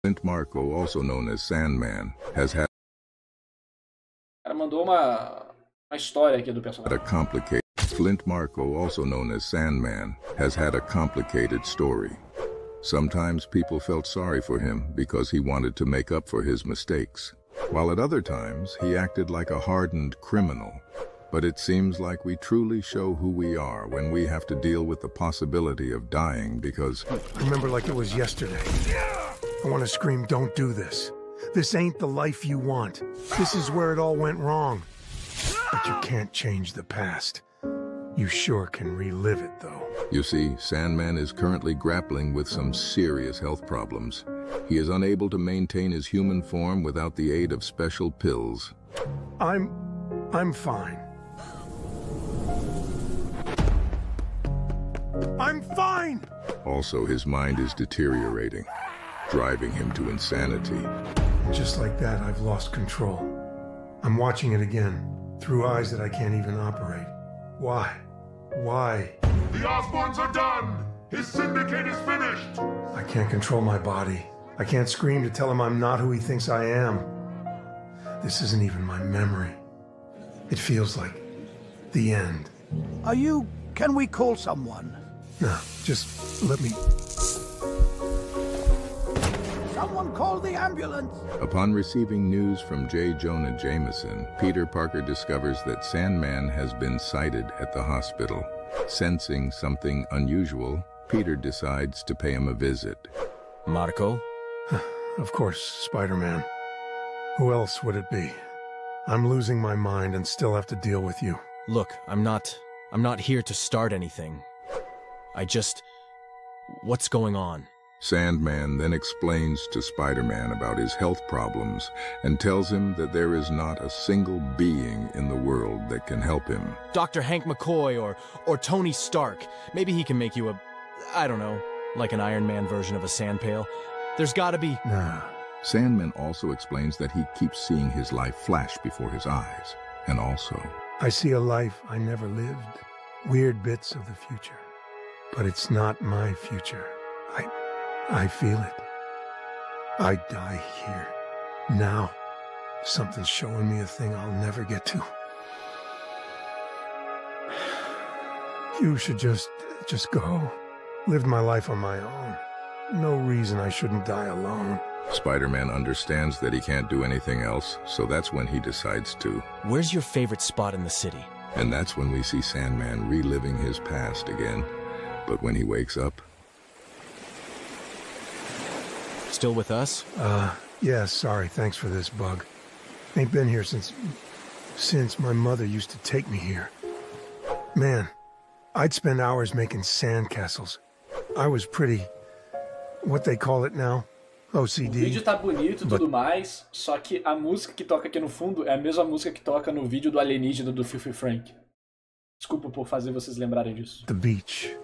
Flint Marco, also known as Sandman, has had O cara mandou uma história aqui do personagem. Flint Marco, also known as Sandman, has had a complicated story. Sometimes people felt sorry for him because he wanted to make up for his mistakes, while at other times he acted like a hardened criminal. But it seems like we truly show who we are when we have to deal with the possibility of dying because... I remember like it was yesterday. I want to scream, don't do this. This ain't the life you want. This is where it all went wrong. But you can't change the past. You sure can relive it, though. You see, Sandman is currently grappling with some serious health problems. He is unable to maintain his human form without the aid of special pills. I'm fine. I'm fine! Also, his mind is deteriorating, driving him to insanity. Just like that, I've lost control. I'm watching it again, through eyes that I can't even operate. Why? Why? The Osborns are done! His syndicate is finished! I can't control my body. I can't scream to tell him I'm not who he thinks I am. This isn't even my memory. It feels like the end. Can we call someone? No, just let me... Someone call the ambulance! Upon receiving news from J. Jonah Jameson, Peter Parker discovers that Sandman has been sighted at the hospital. Sensing something unusual, Peter decides to pay him a visit. Marco? Of course, Spider-Man. Who else would it be? I'm losing my mind and still have to deal with you. Look, I'm not here to start anything. What's going on? Sandman then explains to Spider-Man about his health problems and tells him that there is not a single being in the world that can help him. Dr. Hank McCoy or Tony Stark. Maybe he can make you I don't know, like an Iron Man version of a sand pail. There's gotta be... Nah. Sandman also explains that he keeps seeing his life flash before his eyes. And also... I see a life I never lived. Weird bits of the future. But it's not my future. I feel it. I die here. Now. Something's showing me a thing I'll never get to. You should just go. Lived my life on my own. No reason I shouldn't die alone. Spider-Man understands that he can't do anything else, so that's when he decides to. Where's your favorite spot in the city? And that's when we see Sandman reliving his past again. But when he wakes up... Still with us? Yeah, sorry, thanks for this, Bug. Ain't been here since my mother used to take me here. Man, I'd spend hours making sandcastles. I was pretty... what they call it now? OCD. O vídeo tá bonito e tudo mais, só que a música que toca aqui no fundo é a mesma música que toca no vídeo do alienígena do Filthy Frank. Desculpa por fazer vocês lembrarem disso. The beach.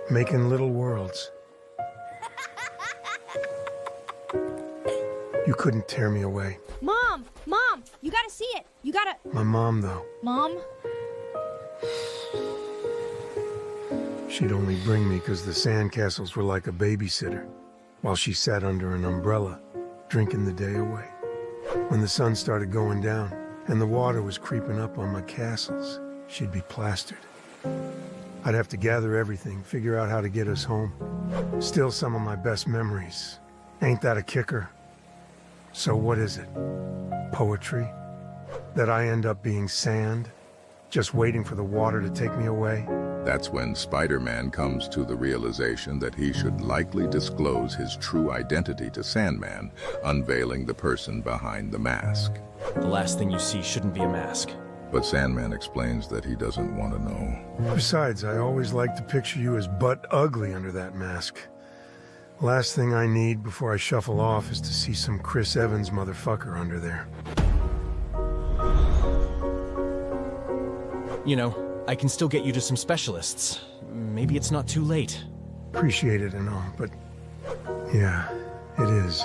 Making little worlds. You couldn't tear me away. Mom! You gotta see it! You gotta... My mom, though. Mom? She'd only bring me because the sandcastles were like a babysitter, while she sat under an umbrella, drinking the day away. When the sun started going down, and the water was creeping up on my castles, she'd be plastered. I'd have to gather everything, figure out how to get us home. Still some of my best memories. Ain't that a kicker? So what is it? Poetry? That I end up being sand? Just waiting for the water to take me away? That's when Spider-Man comes to the realization that he should likely disclose his true identity to Sandman, unveiling the person behind the mask. The last thing you see shouldn't be a mask. But Sandman explains that he doesn't want to know. Besides, I always like to picture you as butt ugly under that mask. Last thing I need before I shuffle off is to see some Chris Evans motherfucker under there. You know, I can still get you to some specialists. Maybe it's not too late. Appreciate it and all, but yeah, it is.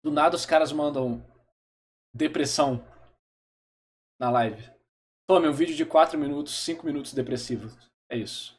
Do nada os caras mandam depressão na live. Tome um vídeo de 4 minutos, 5 minutos depressivo. É isso.